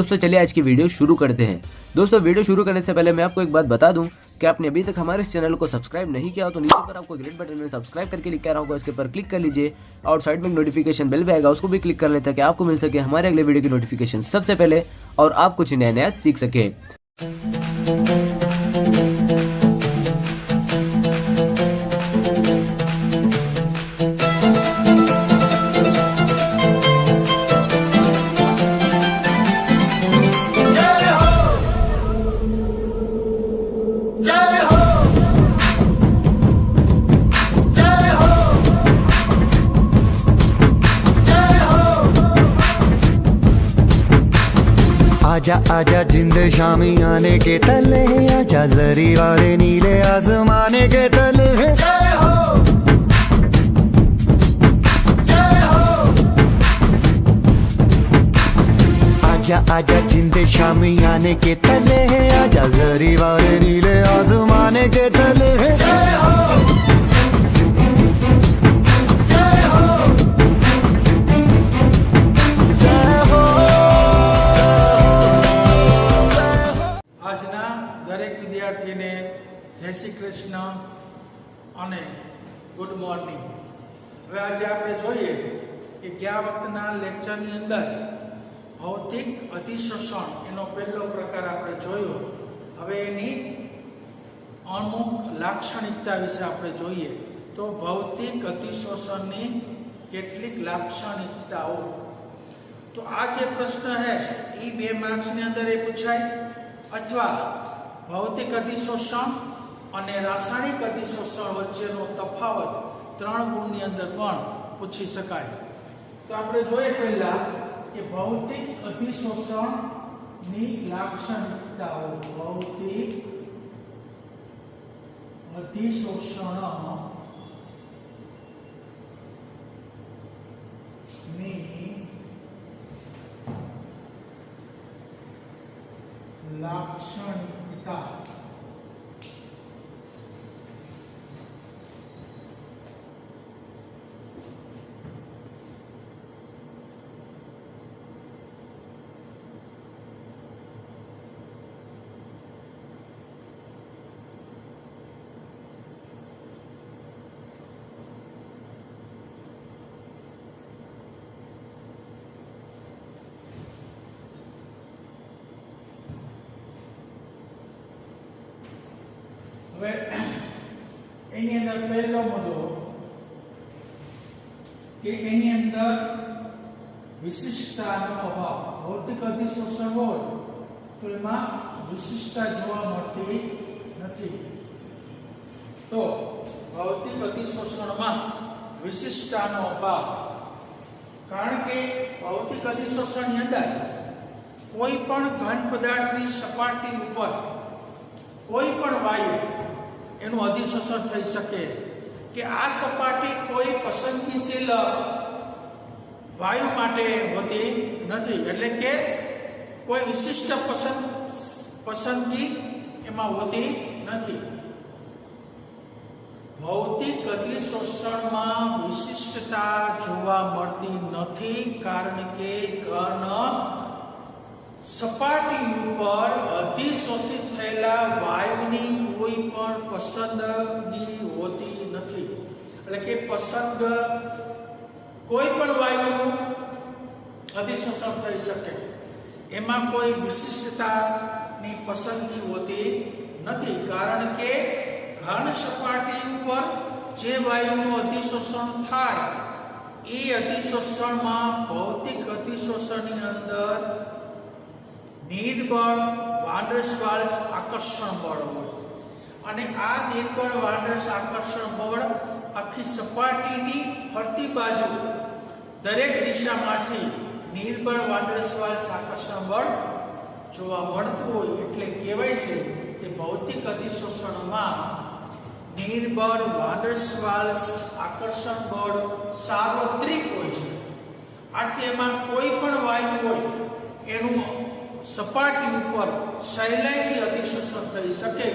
दोस्तों चलिए आज की वीडियो शुरू करते हैं। दोस्तों वीडियो शुरू करने से पहले मैं आपको एक बात बता दूं कि आपने अभी तक हमारे इस चैनल को सब्सक्राइब नहीं किया हो तो नीचे पर आपको ग्रेट बटन में सब्सक्राइब करके लिखा रहा होगा, इसके पर क्लिक कर लीजिए और साइड में नोटिफिकेशन बेल भी आएगा, उसको भी क्लिक कर लें ताकि आपको मिल सके हमारे अगले वीडियो की नोटिफिकेशन सबसे पहले और आप कुछ नया नया सीख सके। आजा आजा जिंद शामी आने के तले, आजा जरी वाले नीले आसमाने के तले। जय हो जय हो। आजा आजा जिंद शामी आने के तले, आजा जरी वाले नीले आसमाने के तले। जय हो जय श्री कृष्ण અને ગુડ મોર્નિંગ। હવે આજે આપણે જોઈએ કે ગયા વખતના લેક્ચરની અંદર ભૌતિક અધિશોષણ એનો પહેલો પ્રકાર આપણે જોયો। હવે એની અમુક લાક્ષણિકતા વિશે આપણે જોઈએ। તો ભૌતિક અધિશોષણની કેટલીક લાક્ષણિકતાઓ, તો આ જે પ્રશ્ન છે એ 2 માર્ક્સની અંદર એ પૂછાય, અથવા ભૌતિક અધિશોષણ અને રાસાયણિક અધિશોષણ વચ્ચેનો તફાવત 3 ગુણની અંદર પણ પૂછી શકાય। તો આપણે જોઈએ પહેલા કે ભૌતિક અધિશોષણની લાક્ષણિકતાઓ। ભૌતિક અધિશોષણની લાક્ષણિકતા। હવે એની અંદર પહેલો મુદ્દો કે એની અંદર વિશિષ્ટતાનો અભાવ। ભૌતિક અધિશોષણ હોય તો એમાં વિશિષ્ટતા જોવા મળતી નથી। તો ભૌતિક અધિશોષણમાં વિશિષ્ટતાનો અભાવ, કારણ કે ભૌતિક અધિશોષણની અંદર કોઈ પણ ઘન પદાર્થની સપાટી ઉપર કોઈ પણ વાયુ એનું અધિશોષણ થઈ શકે કે આ સપાટી કોઈ પસંદગીશીલ વાયુ માટે હોતી નથી, એટલે કે કોઈ વિશિષ્ટ પસંદગી એમાં હોતી નથી। ભૌતિક અધિશોષણમાં વિશિષ્ટતા જોવા મળતી નથી, કારણ કે ઘન સપાટી ઉપર અધિશોષિત થયેલા વાયુની કોઈ પણ પસંદગી હોતી નથી, એટલે કે કોઈ પણ વાયુનું અધિશોષણ થઈ શકે, એમાં કોઈ વિશિષ્ટતાની પસંદગી હોતી નથી, કારણ કે ઘન સપાટી ઉપર જે વાયુનું અધિશોષણ થાય એ અધિશોષણમાં ભૌતિક અધિશોષણની અંદર નિર્બળ વાંડરવાલ્સ આકર્ષણ બળ હોય, અને આ નિર્બળ વાંડરવાલ્સ આકર્ષણ બળ આખી સપાટીની ફરતી બાજુ દરેક દિશામાંથી નિર્બળ વાંડરવાલ્સ આકર્ષણ બળ જોવા મળતું હોય, એટલે કહેવાય છે કે ભૌતિક અધિશોષણમાં નિર્બળ વાંડરવાલ્સ આકર્ષણ બળ સાર્વત્રિક હોય છે। આથી એમાં કોઈ પણ વાયુ હોય એનું સપાટી ઉપર સહેલાઈથી અધિશોષણ થઈ શકે,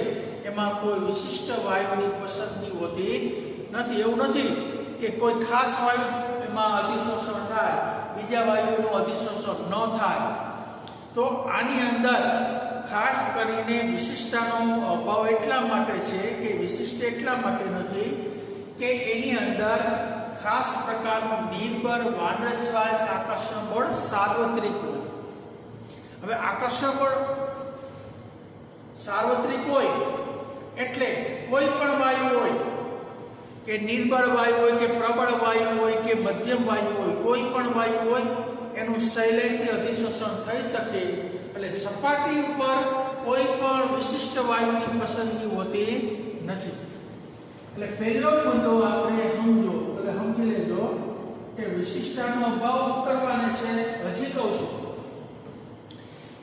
એમાં કોઈ વિશિષ્ટ વાયુની પસંદગી હોતી નથી। એવું નથી કે કોઈ ખાસ વાયુ એમાં અધિશોષણ થાય, બીજા વાયુનું અધિશોષણ ન થાય। તો આની અંદર ખાસ કરીને વિશિષ્ટતાનો અભાવ એટલા માટે છે કે વિશિષ્ટ એટલા માટે નથી કે એની અંદર ખાસ પ્રકારનું નિર્બળ વાંડરસ્વાસ આકર્ષણ બળ સાર્વત્રિક હોય. હવે આકર્ષણ બળ સાર્વત્રિક હોય એટલે કોઈ પણ વાયુ હોય કે નિર્બળ વાયુ હોય કે પ્રબળ વાયુ હોય કે મધ્યમ વાયુ હોય, કોઈ પણ વાયુ હોય એનું સહેલાઈથી અધિશોષણ થઈ શકે. એટલે સપાટી ઉપર કોઈ પણ વિશિષ્ટ વાયુની પસંદગી હોતી નથી. એટલે પહેલો મુદ્દો આપણે સમજો એટલે સમજી લેજો કે વિશિષ્ટતાનો અભાવ કરવાને છે. હજી કહું છું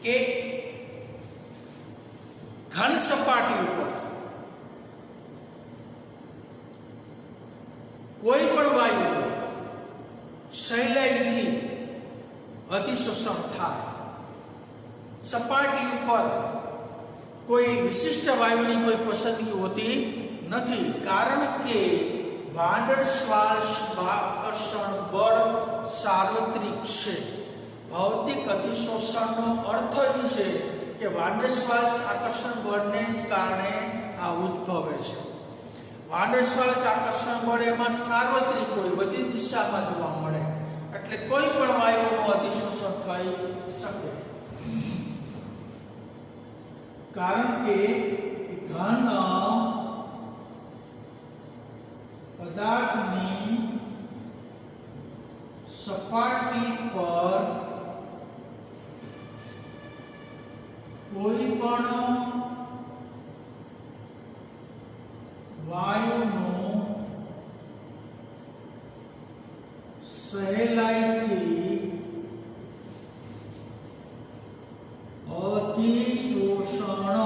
કે ઘન સપાટી ઉપર કોઈ પણ વાયુ સહેલાઈથી અધિશોષણ થાય. સપાટી ઉપર કોઈ વિશિષ્ટ વાયુની કોઈ પસંદગી હોતી નથી, કારણ કે વાંડરસ્વાસ આકર્ષણ બળ સાર્વત્રિક છે. ભૌતિક અધિશોષણનો અર્થ એ છે કે વાંડરસ્વાસ આકર્ષણ બળને જ કારણે આ ઉદ્ભવે છે. વાંડરસ્વાસ આકર્ષણ બળ એમાં સાર્વત્રિક હોય, બધી દિશામાં જોવા મળે, એટલે કોઈ પણ વાયુનું અધિશોષણ થઈ શકે. કારણ કે ઘન પદાર્થની સપાટી પર કોઈ પણ વાયુનું સહેલાઈથી અધિશોષણ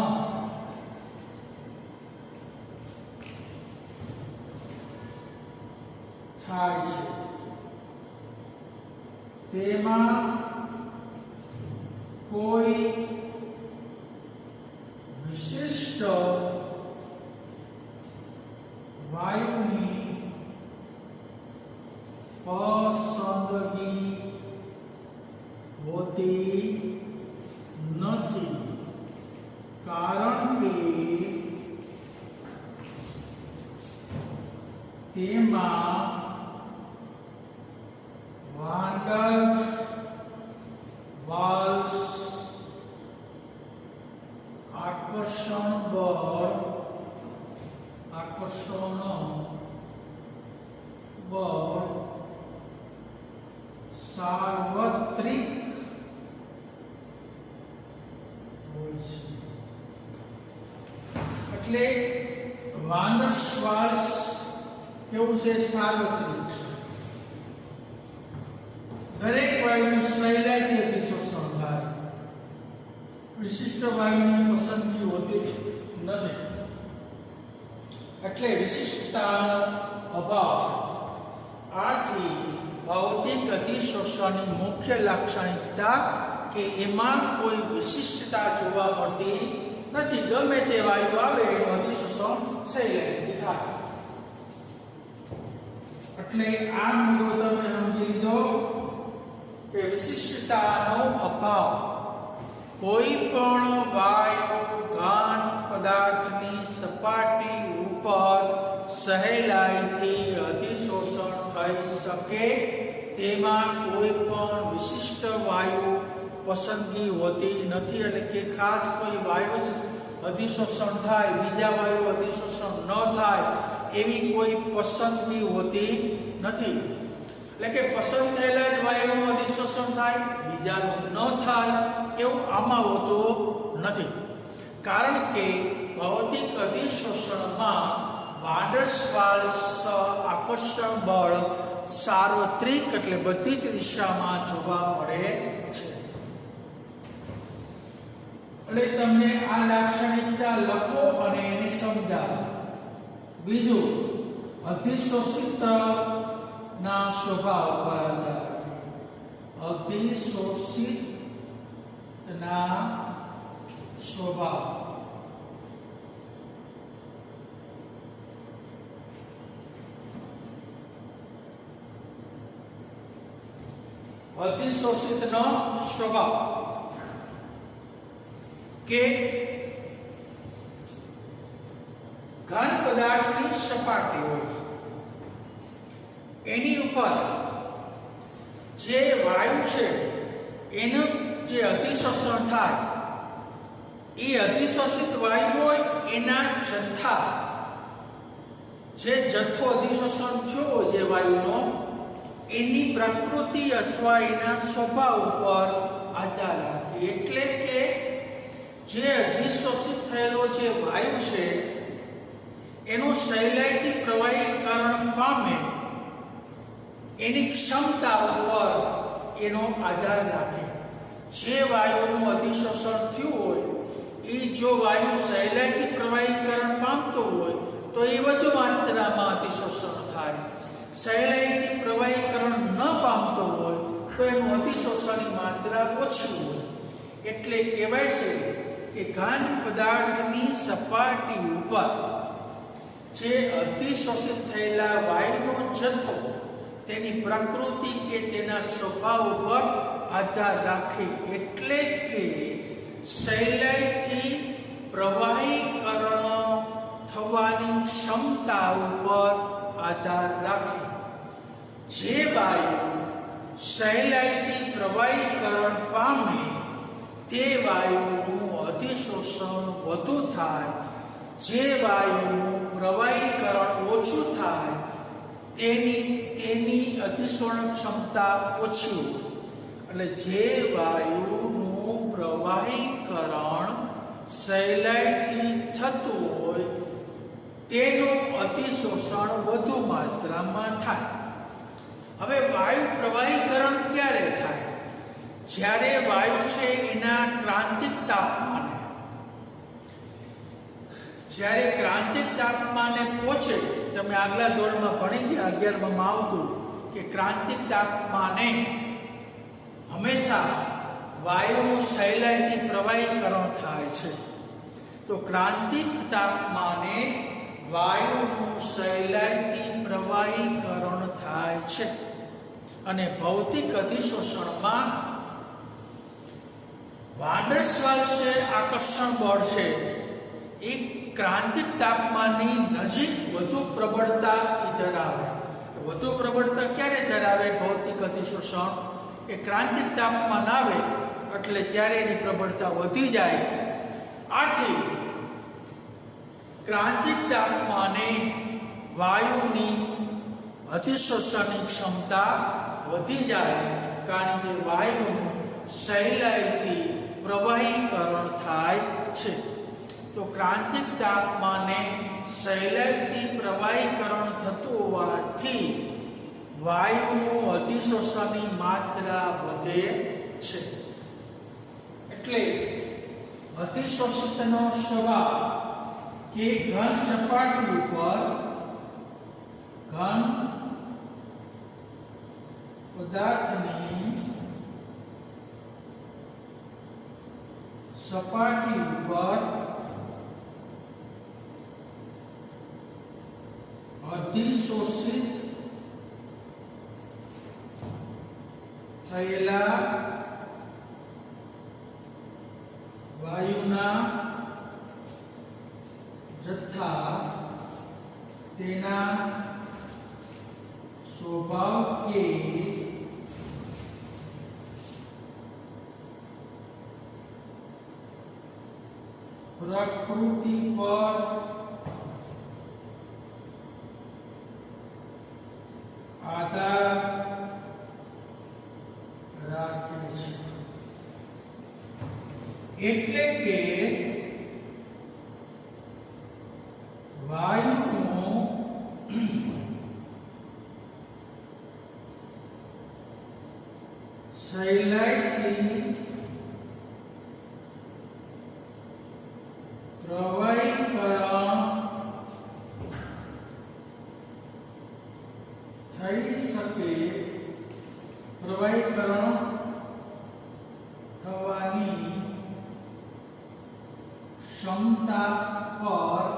થાય છે. તેમાં કોઈ વિશિષ્ટ વાયુની પસંદગી હોતી નથી, કારણ કે તેમાં વાંડરવાલ્સ આકર્ષણ બળ સાર્વત્રિક હોય છે. એટલે વાંડરવાલ્સ કેવું છે? સાર્વત્રિક છે. દરેક વાયુનું સહેલાઈથી અધિશોષણ થાય, વિશિષ્ટ વાયુની પસંદગી હોતી નથી, એટલે વિશિષ્ટતાનો અભાવ છે. આથી ભૌતિક અધિશોષણની મુખ્ય લાક્ષણિકતા કે એમાં કોઈ વિશિષ્ટતા જોવા મળતી નથી. ગમે તે વાયુ આવે એનું અધિશોષણ સહેલાઈથી થાય. એટલે આ મુદ્દો તમે સમજી લીધો કે વિશિષ્ટતાનો અભાવ કોઈ પણ વાયુ ઘન પદાર્થની સપાટી ઉપર સહેલાઈથી અધિશોષણ થઈ શકે, તેમાં કોઈ પણ વિશિષ્ટ વાયુ પસંદગી હોતી નથી. એટલે કે ખાસ કોઈ વાયુ જ અધિશોષણ થાય, બીજા વાયુ અધિશોષણ ન થાય એવી કોઈ પસંદગી હોતી નથી. એટલે કે પસંદ થયેલા જ વાયુનું અધિશોષણ થાય, બીજાનું ન થાય એવું આમાં હોતું નથી. કારણ કે ભૌતિક અધિશોષણમાં વાંડરવાલ્સ આકર્ષણ બળ સાર્વત્રિક એટલે બધી જ દિશામાં જોવા મળે છે. એટલે તમને આ લાક્ષણિકતા લખો અને એને સમજાવો. બીજું, અધિશોષિત ના સ્વભાવ પર આધાર. અધિશોષિત ના સ્વભાવ. અધિશોષિતનો સ્વભાવ કે ઘન પદાર્થની સપાટી હોય, એની ઉપર જે વાયુ છે એનું જે અધિશોષણ થાય, એ અધિશોષિત વાયુ હોય એના જથ્થા, જે જથ્થો અધિશોષણ થયો હોય જે વાયુનો, એની પ્રકૃતિ અથવા એના સ્વભાવ ઉપર આધાર રાખે. એટલે કે જે અધિશોષિત થયેલો જે વાયુ છે એનું સહેલાઈથી પ્રવાહીકરણ પામે એની ક્ષમતા ઉપર એનો આધાર રાખે. જે વાયુનું અધિશોષણ થયું હોય એ જો વાયુ સહેલાઈથી પ્રવાહીકરણ પામતો હોય તો એ વધુ માત્રામાં અધિશોષણ થાય. સહેલાઈથી પ્રવાહીકરણ ન પામતો હોય તો એનું અધિશોષણની માત્રા ઓછી હોય. એટલે કહેવાય છે કે ઘન પદાર્થની સપાટી ઉપર જે અધિશોષિત થયેલા વાયુનો જથ્થો તેની પ્રકૃતિ કે તેના સ્વભાવ ઉપર આધાર રાખે. એટલે કે સહેલાઈથી પ્રવાહીકરણ થવાની ક્ષમતા ઉપર આધાર રાખે. જે વાયુ સહેલાઈથી પ્રવાહીકરણ પામે તે વાયુનું અધિશોષણ વધુ થાય, જે વાયુનું પ્રવાહીકરણ ઓછું થાય તેની અધિશોષણ ક્ષમતા ઓછી હોય. એટલે જે વાયુનું પ્રવાહીકરણ સહેલાઈથી થતું હોય તેનું અધિશોષણ વધુ માત્રામાં થાય. હવે વાયુ પ્રવાહીકરણ ક્યારે થાય? જ્યારે વાયુ છે એના ક્રાંતિક તાપમાને, જ્યારે ક્રાંતિક તાપમાને પહોંચે, તમે આગલા ધોરણમાં ભણી ગયા 11માં આવતું કે ક્રાંતિક તાપમાને હંમેશા વાયુનું સહેલાઈથી પ્રવાહીકરણ થાય છે. તો ક્રાંતિક તાપમાને વાયુનું સહેલાઈથી પ્રવાહીકરણ થાય છે. અને ભૌતિક અધિશોષણમાં વાંડરવાલ્સ આકર્ષણ બળ છે એ ક્રાંતિક તાપમાનની નજીક વધુ પ્રબળતા ધરાવે. વધુ પ્રબળતા ક્યારે ધરાવે ભૌતિક અધિશોષણ? એ ક્રાંતિક તાપમાન આવે એટલે ત્યારે એની પ્રબળતા વધી જાય. આથી ક્રાંતિક તાપમાને વાયુની અધિશોષણની ક્ષમતા વધી જાય, કારણ કે વાયુનું સહેલાઈથી પ્રવાહીકરણ થાય છે. તો ક્રાંતિક તાપમાને સહેલાઈથી પ્રવાહીકરણ થતું હોવાથી વાયુનું અધિશોષણની માત્રા વધે છે. એટલે અધિશોષિતનો સ્વભાવ કે ઘન સપાટી ઉપર ઘન પદાર્થની સપાટી ઉપર અધિશોષિત થયેલા વાયુના જથ્થા તેના સ્વભાવ કે પ્રકૃતિ પર આધાર રાખે છે. એટલે કે વાયુનો સહેલાઈથી પ્રવાહીકરણ થઈ શકે, પ્રવાહીકરણ થવાની ક્ષમતા પર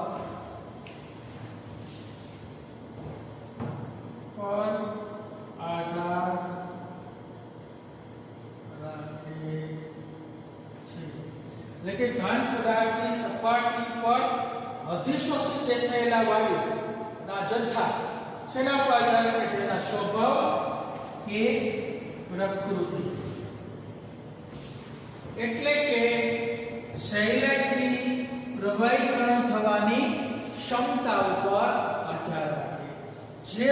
આધાર રાખે છે. એટલે કે ઘન પદાર્થની સપાટી પર અધિશોષિત થયેલા વાયુના જથ્થા શેના પર આધાર રાખે છે? તેના સ્વભાવ કે પ્રકૃતિ. એટલે કે સહેલાઈથી પ્રવાહીકરણ થવાની ક્ષમતા ઉપર આધાર રાખે. જે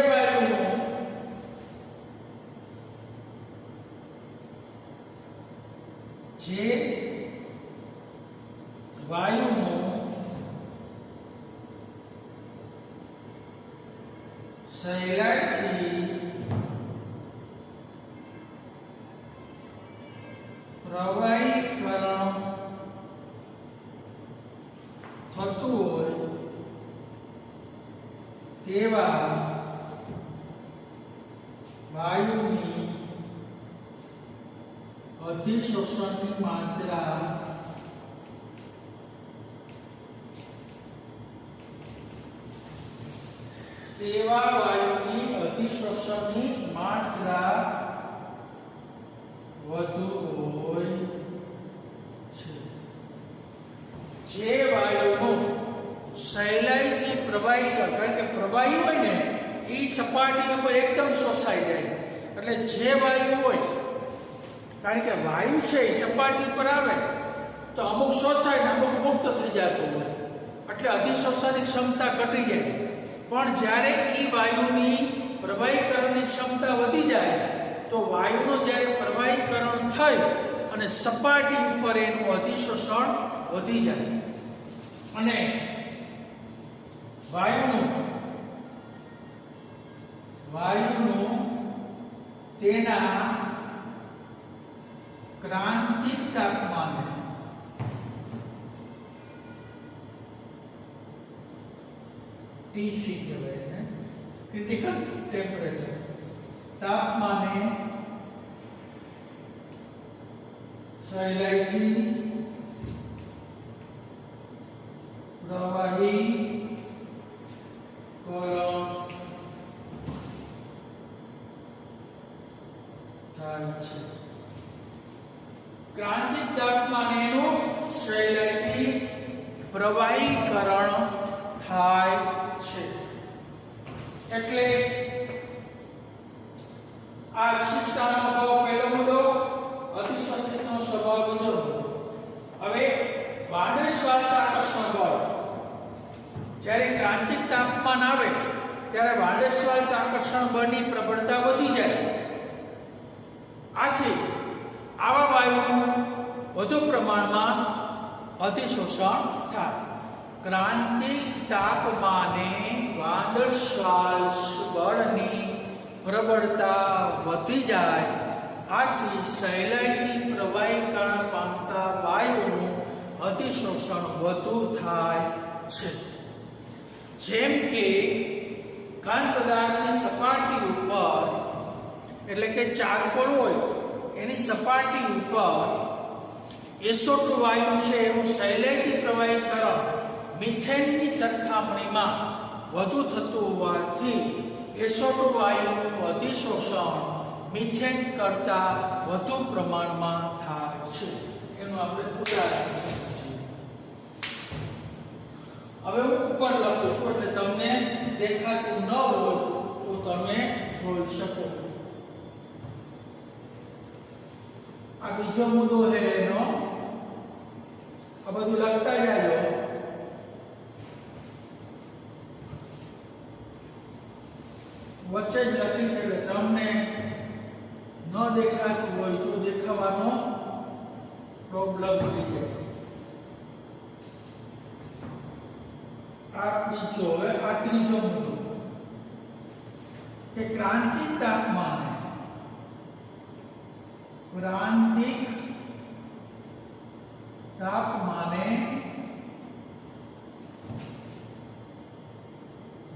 વાયુનું સહેલાઈથી પ્રવાહીકરણ થતું હોય તેવા વાયુની અધિશોષણની માત્રા વધુ હોય છે. જે વાયુનું સહેલાઈથી પ્રવાહી, કારણ કે પ્રવાહી હોય ને એ સપાટી ઉપર એકદમ શોષાઈ જાય. એટલે જે વાયુ હોય, કારણ કે વાયુ છે એ સપાટી પર આવે તો અમુક શોષાય ને અમુક મુક્ત થઈ જતું હોય, એટલે અધિશોષણની ક્ષમતા ઘટી જાય. પણ જ્યારે એ વાયુની પ્રવાહીકરણની ક્ષમતા વધી જાય તો વાયુનું જ્યારે પ્રવાહીકરણ થઈ અને સપાટી ઉપર એનું અધિશોષણ વધી જાય અને વાયુનું તેના ક્રાંતિક તાપમાને TC કહેવાય ને, ક્રિટિકલ ટેમ્પરેચર, તાપમાને સહેલાઈથી પ્રવાહીકરણ થાય છે. ક્રાંતિક તાપમાને એનું સહેલાઈથી પ્રવાહીકરણ થાય છે. એટલે આ વિશિષ્ટતાનો અભાવ પહેલો મુદ્દો, અધિશોષિતનો સ્વભાવ બીજો મુદ્દો. હવે વાંડરશ્વાસ આકર્ષણ બળ, જ્યારે ક્રાંતિક તાપમાન આવે ત્યારે વાંડરશ્વાસ આકર્ષણ બળની પ્રબળતા વધી જાય. આથી આવા વાયુનું વધુ પ્રમાણમાં અધિશોષણ થાય. ક્રાંતિક તાપમાને વાંડરશ્વાસ બળની પ્રબળતા વધી જાય. આથી સહેલાઈથી પ્રવાહીકરણ પામતા વાયુનું અધિશોષણ વધુ થાય છે. જેમ કે ઘન પદાર્થની સપાટી ઉપર, એટલે કે ચારકોલ હોય એની સપાટી ઉપર SO2 વાયુ છે એનું સહેલાઈથી પ્રવાહીકરણ મિથેનની સરખામણીમાં વધુ થતું હોવાથી SO2 વાયુનું અધિશોષણ મિથેન કરતાં વધુ પ્રમાણમાં થાય છે. એનું આપણે ઉદાહરણ સમજીએ. હવે હું ઉપર લખું છું એટલે તમને દેખાતું ન હોય તો તમે જોઈ શકો. આ બીજો મુદ્દો છે એનો, આ બધું લખતા જાજો. વચ્ચે જ લખી છે એટલે તમને ન દેખાતું હોય તો દેખાવાનો પ્રોબ્લેમ થઈ જાય. આ બીજો, હવે આ ત્રીજો મુદ્દો કે ક્રાંતિક તાપમાને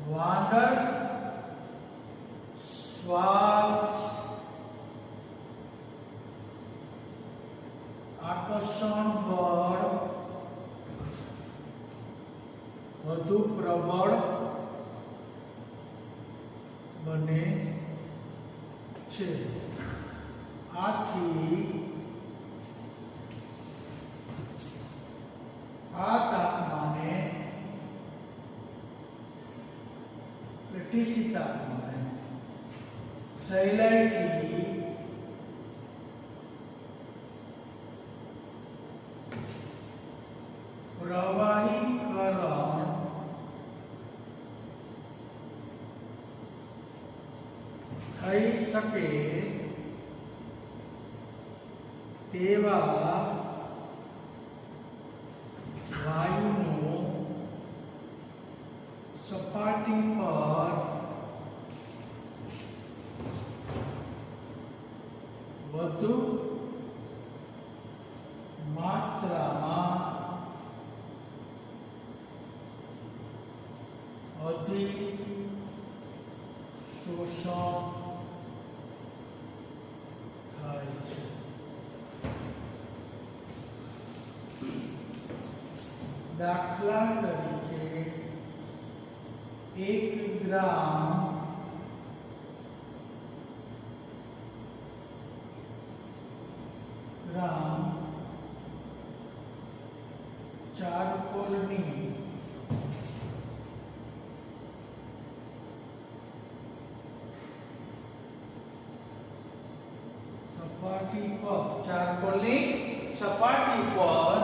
વાંડર શ્વાસ આકર્ષણ બળ વધુ પ્રબળ બને છે. આથી ટીસી તાપમાને સહેલાઈથી પ્રવાહીકરણ થઈ શકે તેવા વાયુનું સપાટી પર વધુ માત્રામાં અધિશોષણ થાય છે. દાખલા તરીકે 1 ગ્રામ ચારકોલની સપાટી પર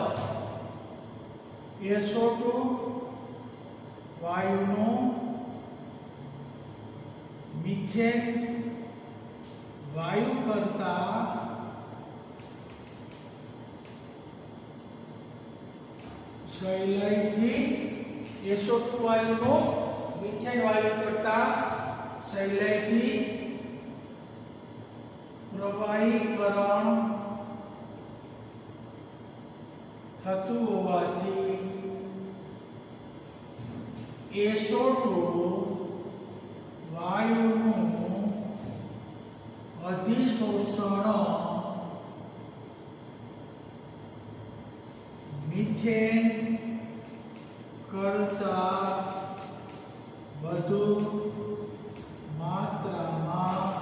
SO2 વાયુનું મિથેન વાયુ કરતા સહેલાઈથી SO2 વાયુનું મિથેન વાયુ કરતા સહેલાઈથી પ્રવાહીકરણ થતું હોવાથી SO2 વાયુનું અધિશોષણ મિથેન કરતા વધુ માત્રામાં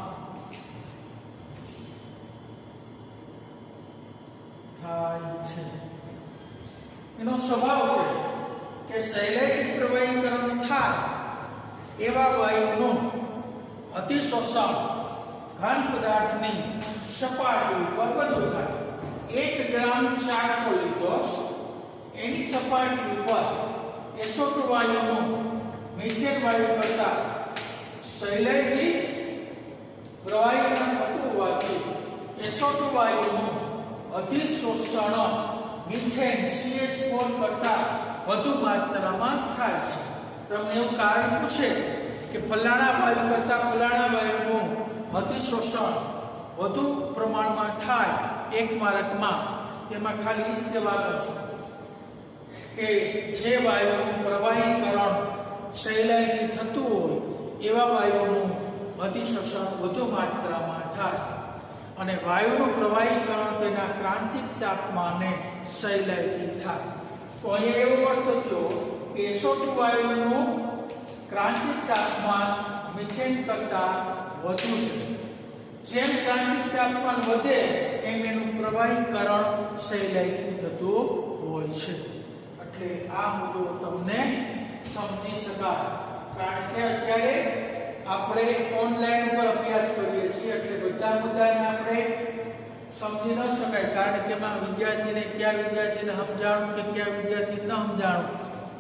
થાય છે. એનો સ્વભાવ છે કે સહેલાઈથી પ્રવાહીકરણ થાય એવા વાયુનું અતિશોષણ ઘન પદાર્થની સપાટી ઉપર વધુ થાય. 1 ગ્રામ ચારકોલ લીધો, એની સપાટી ઉપર SO2 વાયુનું મિથેન વાયુ કરતા સહેલાઈથી પ્રવાહીકરણ થતું હોવાથી SO2 વાયુનું અધિશોષણ મિથેન CH4 કરતા વધુ માત્રામાં થાય છે. તમને એવું કારણ પૂછે કે ફલાણા વાયુ કરતા ફલાણા વાયુનું અધિશોષણ વધુ પ્રમાણમાં થાય એક માર્કમાં, તેમાં ખાલી જ જવાબ કે જે વાયુનું પ્રવાહીકરણ સહેલાઈથી થતું હોય એવા વાયુનું અધિશોષણ વધુ માત્રામાં થાય અને વાયુનું પ્રવાહીકરણ તેના ક્રાંતિક તાપમાને સહેલાઈથી થાય. તો અહીંયા એવો અર્થ થયો કે SO2 વાયુનું ક્રાંતિક તાપમાન મિથેન કરતાં વધુ છે. જેમ ક્રાંતિક તાપમાન વધે એમ એનું પ્રવાહીકરણ સહેલાઈથી થતું હોય છે. એટલે આ મુદ્દો તમને સમજી શકાય. કારણ કે અત્યારે આપણે ઓનલાઈન ઉપર અભ્યાસ કરીએ છીએ એટલે બધા મુદ્દાને આપણે સમજી ન શકાય. કારણ કે એમાં વિદ્યાર્થીને સમજાણું કે કયા વિદ્યાર્થીને ન સમજાણું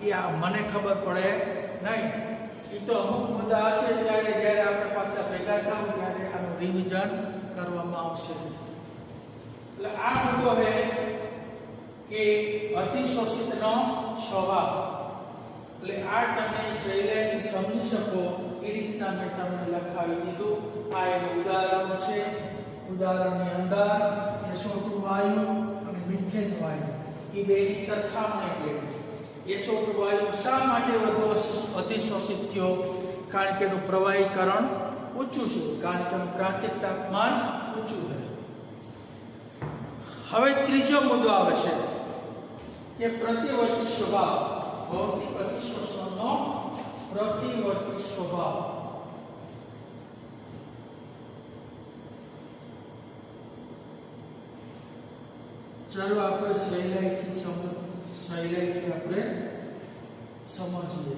એ મને ખબર પડે નહીં. એ તો અમુક મુદ્દા હશે ત્યારે જ્યારે આપણે પાછા ભેગા થાવ ત્યારે આનું રિવિઝન કરવામાં આવશે. એટલે આ મુદ્દો છે કે અતિશોષિતનો સ્વભાવ. એટલે આ તમે સહેલાઈથી સમજી શકો એ રીતના મેં તમને લખાવી દીધું. આ એનું ઉદાહરણ છે. ઉદાહરણની અંદર SO2 વાયુ અને મિથેન વાયુ એ બેની સરખામણી કરી. SO2 વાયુ શા માટે વધુ અતિશોષિત થયો? કારણ કે એનું પ્રવાહીકરણ ઊંચું છે, કારણ કે એનું ક્રાંતિક તાપમાન ઊંચું છે. હવે ત્રીજો મુદ્દો આવે છે કે પ્રતિવર્તી સ્વભાવ, ભૌતિક અતિશોષણનો પ્રતિવર્તી સ્વભાવ. ચાલો આપણે સહેલાઈથી આપણે સમજીએ.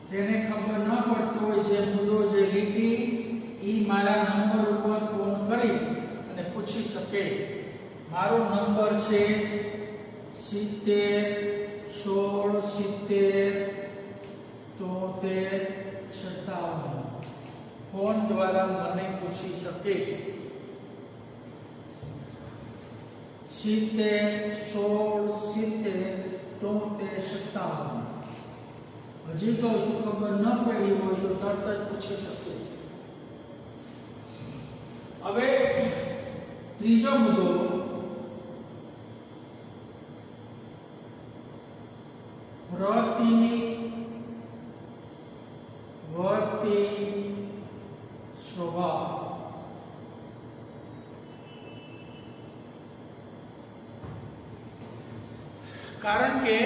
જેને ખબર ન પડતી હોય જે મુદ્દો જે લીટી એ મારા નંબર ઉપર ફોન કરી અને પૂછી શકે. મારો નંબર છે 70 16 70 73 57. ફોન દ્વારા મને પૂછી શકે. 70 16 70 73 57. હજી તો શું ખબર ન પડી હોય તો તરત જ પૂછી શકે. હવે ત્રીજો મુદ્દો, પ્રતિવર્તી સ્વભાવ. કારણ કે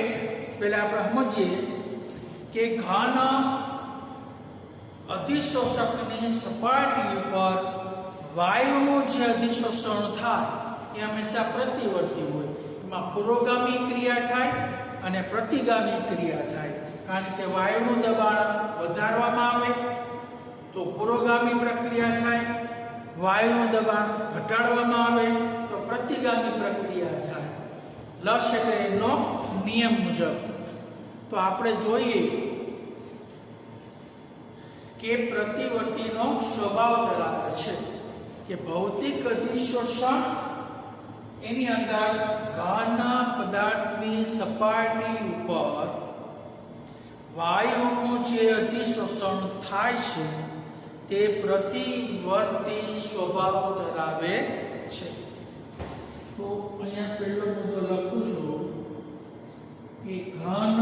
પેલા આપણે સમજીએ કે ઘન અધિશોષકની સપાટી ઉપર વાયુનું જે અધિશોષણ થાય એ હંમેશા પ્રતિવર્તી હોય. એમાં પુરોગામી ક્રિયા થાય અને પ્રતિગામી ક્રિયા થાય. કારણ કે વાયુનું દબાણ વધારવામાં આવે તો પુરોગામી પ્રક્રિયા થાય, વાયુનું દબાણ ઘટાડવામાં આવે તો પ્રતિગામી પ્રક્રિયા થાય. લસ એટલે એનો નિયમ મુજબ. તો આપણે જોઈએ કે પ્રતિવર્તીનો સ્વભાવ ધરાવે છે કે ભૌતિક અધિશોષણ એની અંદર ઘન પદાર્થની સપાટી ઉપર વાયુનું જે અધિશોષણ થાય છે તે પ્રતિવર્તી સ્વભાવ ધરાવે છે. તો અહીંયા પહેલો મુદ્દો લખું છું કે ઘન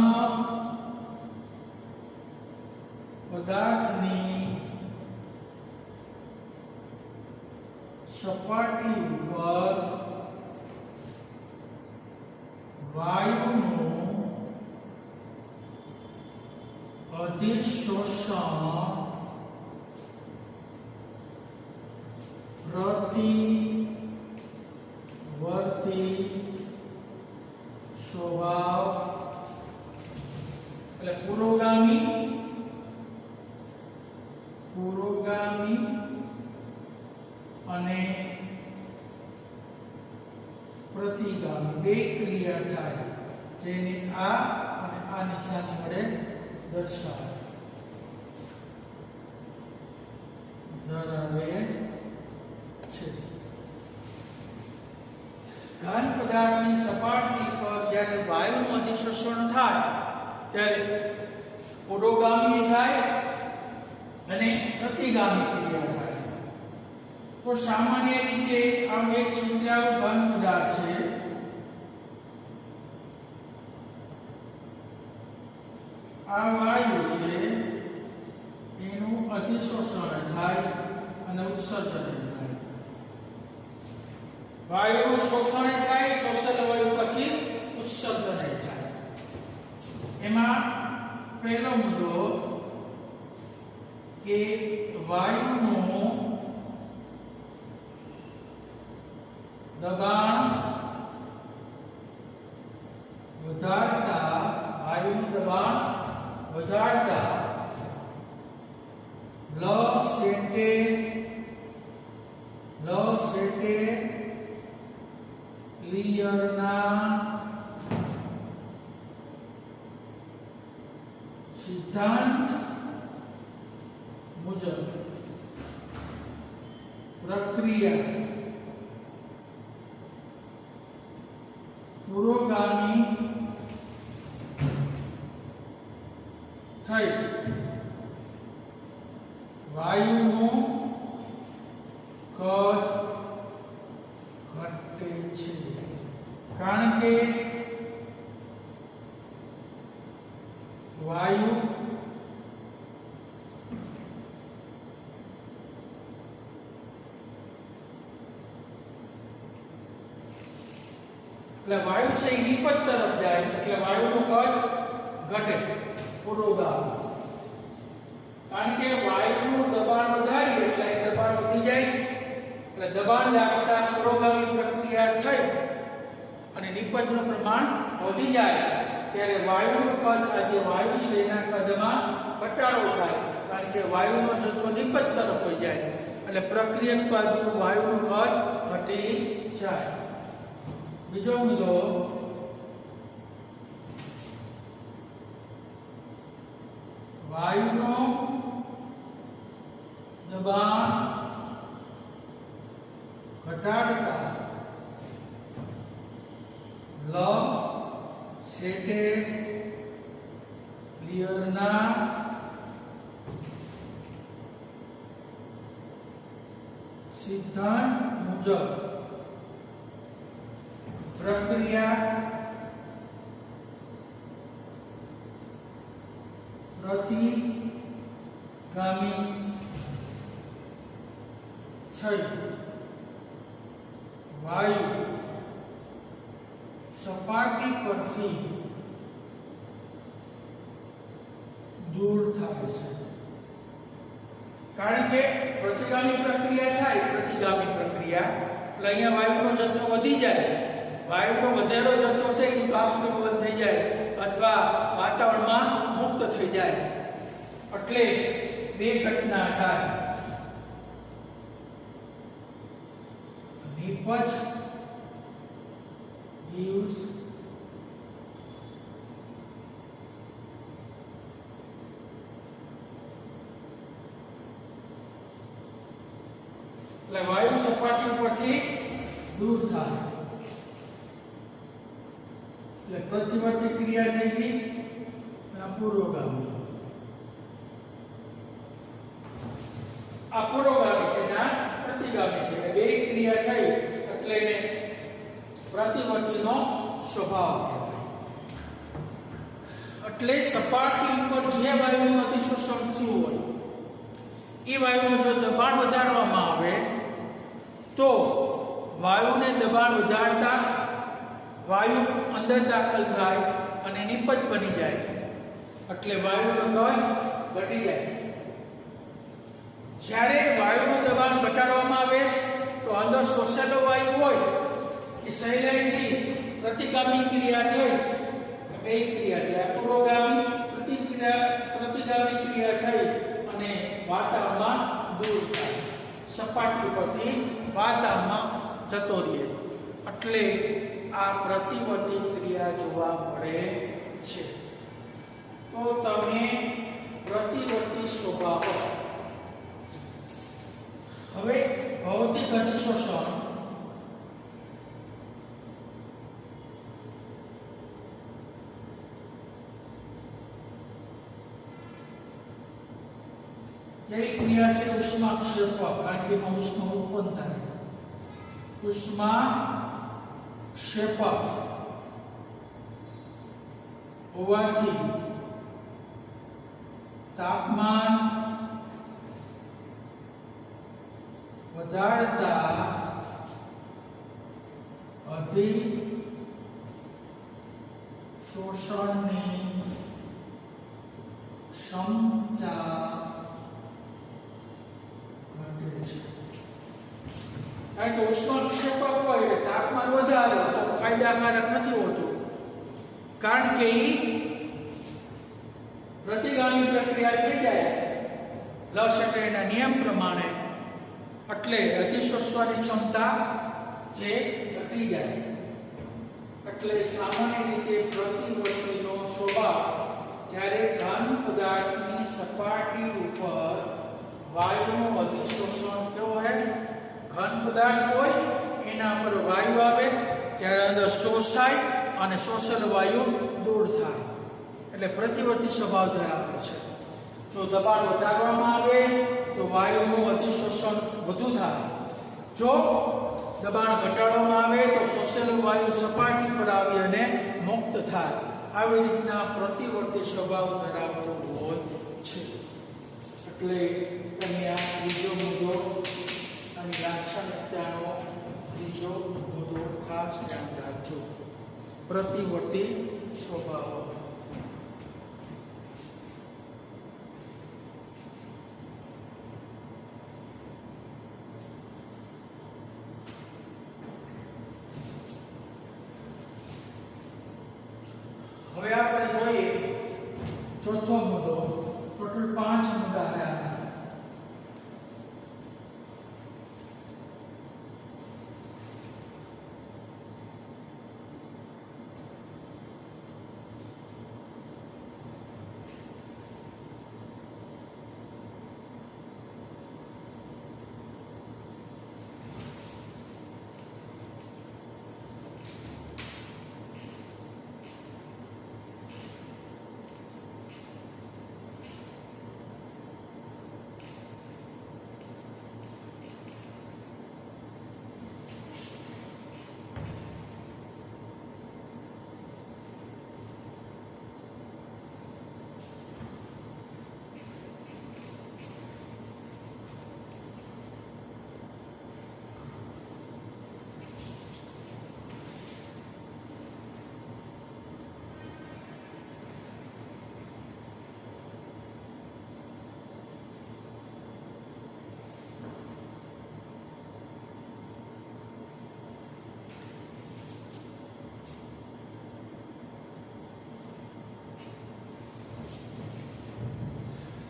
પદાર્થની સપાટી ઉપર વાયુનું અધિશોષણ પ્રતિવર્તી સ્વભાવ એટલે પુરોગામી અને પ્રતિગામી બે ક્રિયા થાય જેને આ અને આ નિશાની વડે ધરાવે છે. ઘન પદાર્થની સપાટી પર જ્યારે વાયુનું અધિશોષણ થાય ત્યારે પુરોગામી થાય અને પ્રતિગામી ક્રિયા થાય. તો સામાન્ય રીતે આમ એક છિદ્રાળુ ઘન પદાર્થ છે. આ વાયુ છે એનું અધિશોષણ થાય અને ઉત્સર્જન થાય. વાયુનું શોષણ થાય, શોષેલ વાયુ પછી ઉત્સર્જન થાય. એમાં પહેલો મુદ્દો કે વાયુનું દબાણ વધારતા લ સેટે લિયરના સિદ્ધાંત મુજબ પ્રક્રિયા પુરોગામી થઈ વાયુનું કદ ઘટે છે. કારણ કે વાયુ એટલે વાયુ છે નિપજ તરફ જાય એટલે વાયુનું કદ ઘટે પુરોગામી. કારણ કે વાયુનું દબાણ વધારીએ એટલે દબાણ વધી જાય એટલે દબાણ લાગતા પુરોગામી પ્રક્રિયા થઈ અને નિપજનું પ્રમાણ વધી જાય ત્યારે વાયુનું કદ આજે વાયુ છે એના કદમાં ઘટાડો થાય, કારણ કે વાયુનો જથ્થો નિપજ તરફ વહી જાય એટલે પ્રક્રિયક બાજુ વાયુનું કદ ઘટી જાય. બીજો મુદ્દો વાયુનો દબાણ ઘટાડતા લ સેટેલિયરના સિદ્ધાંત મુજબ પ્રક્રિયા પ્રતિગામી થઈ વાયુ સપાટી પરથી દૂર થાય છે. કારણ કે પ્રતિગામી પ્રક્રિયા થાય, પ્રતિગામી પ્રક્રિયા એટલે અહીંયા વાયુનો જથ્થો વધી જાય, વાયુનો વધેલો જથ્થો છે એ બાષ્પીભવન થઈ જાય અથવા વાતાવરણમાં મુક્ત થઈ જાય એટલે બે ઘટના થાય. નિપજ gives એટલે વાયુ સપાટી પરથી દૂર થાય એટલે પ્રતિવર્તી ક્રિયા થઈ ગઈ અને પૂર્વગામી. આ પૂર્વગામી છે ને આ પ્રતિગામી છે, બે ક્રિયા થઈ એટલે એને પ્રતિવર્તીનો સ્વભાવ કહેવાય. એટલે સપાટી ઉપર જે વાયુનું અતિશોષણ થયું હોય એ વાયુનું જો દબાણ વધારવામાં આવે તો વાયુને દબાણ વધારતા વાયુ અંદર દાખલ થાય અને નિપજ બની જાય એટલે વાયુનું કદ ઘટી જાય. જ્યારે વાયુનું દબાણ ઘટાડવામાં આવે તો અંદર શોષેલો વાયુ હોય એ સહેલાઈથી પ્રતિગામી ક્રિયા છે, બે ક્રિયા છે, પૂર્વગામી પ્રતિગામી ક્રિયા થઈ અને વાતાવરણમાં દૂર થાય, સપાટી પરથી વાતાવરણમાં જતો રહે એટલે આ પ્રતિવર્તી ક્રિયા જોવા મળે છે. તો તમે પ્રતિવર્તી સ્વભાવ હવે ભૌતિક અધિશોષણ કઈ ક્રિયા છે? ઉષ્મા ક્ષેપક, કારણ કે એમાં ઉષ્મા ઉત્પન્ન થાય. ઉષ્મા ક્ષેપક હોવાથી તાપમાન વધારતા અધિશોષણની ક્ષમતા કારણ કે ઉષ્માક્ષેપક હોય એટલે તાપમાન વધારે તો ફાયદાકારક નથી હોતું, કારણ કે એ પ્રતિગામી પ્રક્રિયા થઈ જાય લસેટેના નિયમ પ્રમાણે એટલે અધિશોષવાની ક્ષમતા જે ઘટી જાય. એટલે સામાન્ય રીતે પ્રતિવર્તીનો સ્વભાવ જ્યારે ઘન પદાર્થની સપાટી ઉપર વાયુનું અધિશોષણ કેવું હોય, ઘન પદાર્થ હોય એના પર વાયુ આવે ત્યારે અંદર શોષાય અને શોષેલ વાયુ દૂર થાય એટલે પ્રતિવર્તી સ્વભાવ ધરાવે છે. જો દબાણ વધારવામાં આવે તો વાયુનું અધિશોષણ વધુ થાય, જો દબાણ ઘટાડવામાં આવે તો શોષેલું વાયુ સપાટી પર આવી અને મુક્ત થાય. આવી રીતના પ્રતિવર્તી સ્વભાવ ધરાવતો હોય છે. એટલે તમે આ ત્રીજો મુદ્દો અને લાક્ષણિકતાનો ત્રીજો મુદ્દો ખાસ ધ્યાન રાખજો, પ્રતિવર્તી સ્વભાવ. હવે આપણે જોઈએ ચોથો મુદ્દો. ટોટલ 5 મુદ્દા રહ્યા.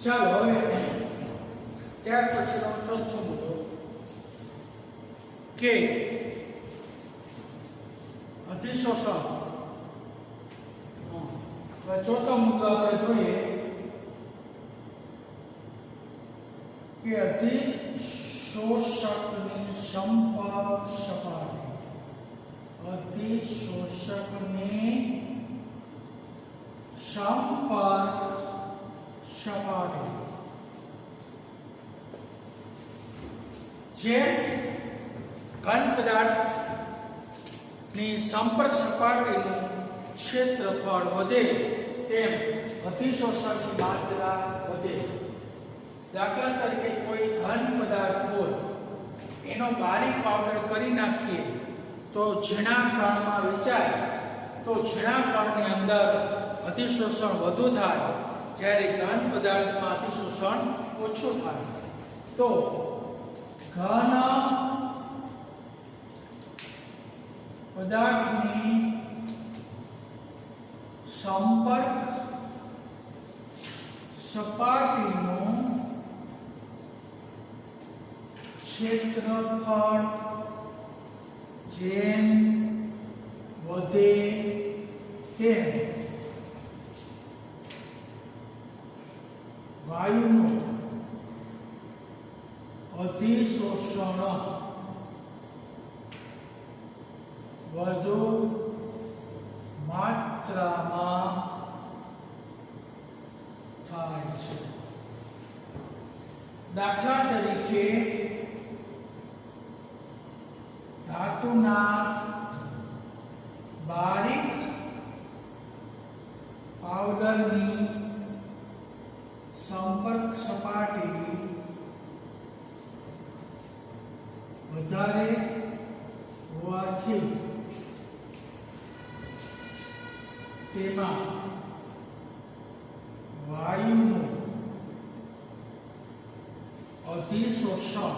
ચાલો હવે ત્યાર પછીનો ચોથો મુદ્દો કે અતિશોષણ. ચોથો મુદ્દો આપણે જોઈએ કે અતિશોષકની સંપર્ક સપાટી. અતિશોષકની સંપર્ક સપાટી જે ઘન પદાર્થની સંપર્ક સપાટીનું ક્ષેત્રફળ વધે તેમ અતિશોષણની માત્રા વધે. દાખલા તરીકે કોઈ ઘન પદાર્થ હોય એનો બારીક પાવડર કરી નાખીએ તો ઝીણા કણમાં વેચાય તો ઝીણા કણની અંદર અતિશોષણ વધુ થાય, જ્યારે ઘન પદાર્થમાં અતિશોષણ ઓછું થાય. તો ઘન પદાર્થની સંપર્ક સપાટીનું ક્ષેત્રફળ જેમ વધે તેમ વાયુનું અતિશોષણ વધુ માત્રામાં થાય છે. દાખલા તરીકે ધાતુના બારીક પાવડરની સંપર્ક સપાટી વધારે હોવાથી તેમાં વાયુનું અતિશોષણ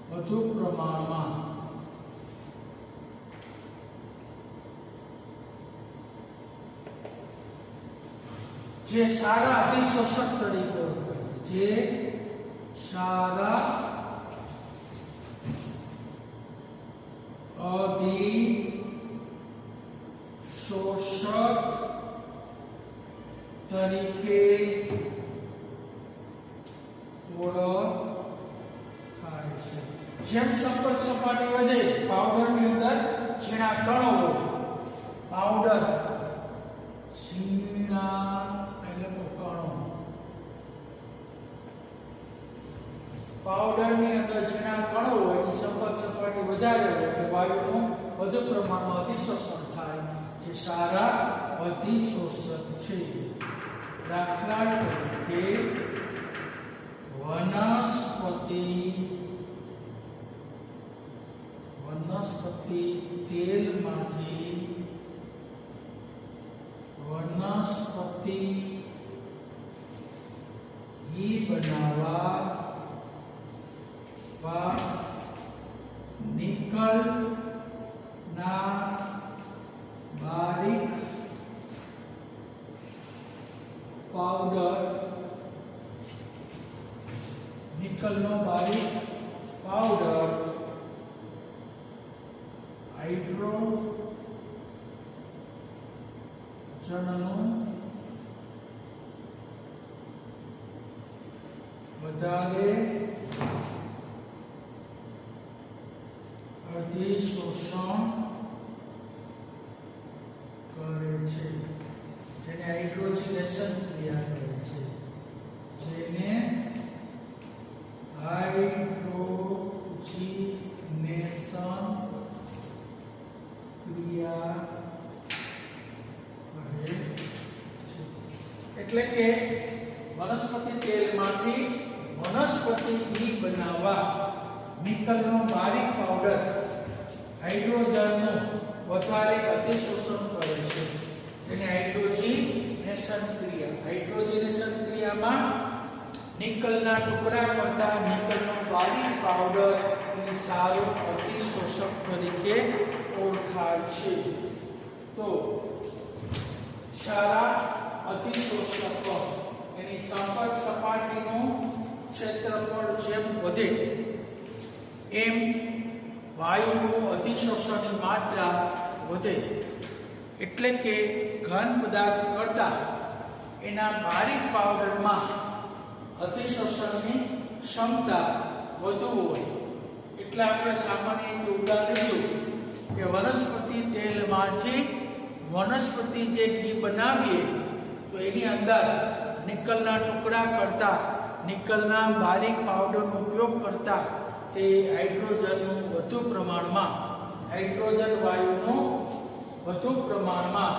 વધુ પ્રમાણમાં જે સારા અતિશોષક તરીકે ઓળખાય છે. જે સારા અતિશોષક તરીકે ઓળખાય છે. જેમ સંપર્ક સપાટી વધે, પાવડરની અંદર ઝીણા કણો હોય, પાવડર ઝીણા પાવડરની અંદર ઝીણા કણો હોય એની સંપર્ક સપાટી વધારે હોય એટલે વાયુનું વધુ પ્રમાણમાં અતિશોષણ થાય, જે સારા અતિશોષક છે. દાખલા તરીકે વનસ્પતિ તેલમાંથી વનસ્પતિ ઘી બનાવવા નિકલના નિકલનો બારીક પાવડર હાઇડ્રોજનનું વધારે અધિશોષણ કરે છે, જેને હાઇડ્રોજનેશન ક્રિયા કહે છે, જેને હાઇડ્રોજનેશન ક્રિયા કહે છે. એટલે કે વનસ્પતિ તેલમાંથી વનસ્પતિ ઘી બનાવવા નિકલનો બારીક પાવડર હાઇડ્રોજનનું વધારે અધિશોષણ કરે છે, જેને હાઇડ્રોજનેશન ક્રિયામાં નિકલના ટુકડા કરતા નિકલનો બારીક પાવડર એ સારું અધિશોષક તરીકે ઓળખાય છે. તો સારા અધિશોષક એની સંપર્ક સપાટીનું ક્ષેત્રફળ જેમ વધે એમ વાયુનું અધિશોષણની માત્રા વધે. એટલે કે ઘન પદાર્થ કરતા એના બારીક પાવડરમાં અધિશોષણની ક્ષમતા વધુ હોય. એટલે આપણે સામાન્ય રીતે ઉદાહરણ લીધું કે વનસ્પતિ તેલમાંથી વનસ્પતિ જે ઘી બનાવીએ તો એની અંદર નિકલના ટુકડા કરતા નિકલના બારીક પાવડરનો ઉપયોગ કરતા તે હાઇડ્રોજનનું વધુ પ્રમાણમાં હાઇડ્રોજન વાયુનું વધુ પ્રમાણમાં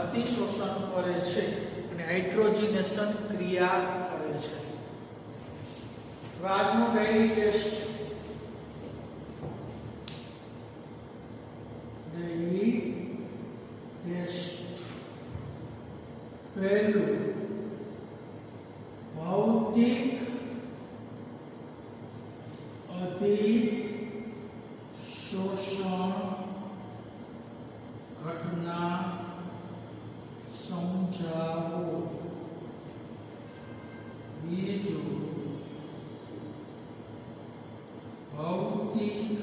અધિશોષણ કરે છે અને હાઇડ્રોજનેશન ક્રિયા કરે છે. આજનું ડેઇલી ટેસ્ટ પહેલું ભૌતિક અધિશોષણ ઘટના સમજાવો. બીજું ભૌતિક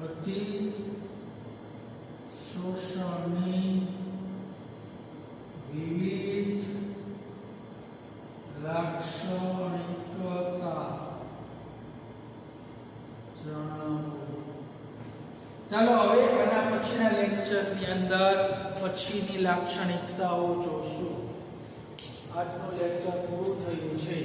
અધિશોષણની વિવિધ લાક્ષણિકતા જણાવો. ચાલો હવે આના પછીના લેક્ચરની અંદર પછીની લાક્ષણિકતાઓ જોશું. આજનું લેક્ચર પૂરું થયું છે.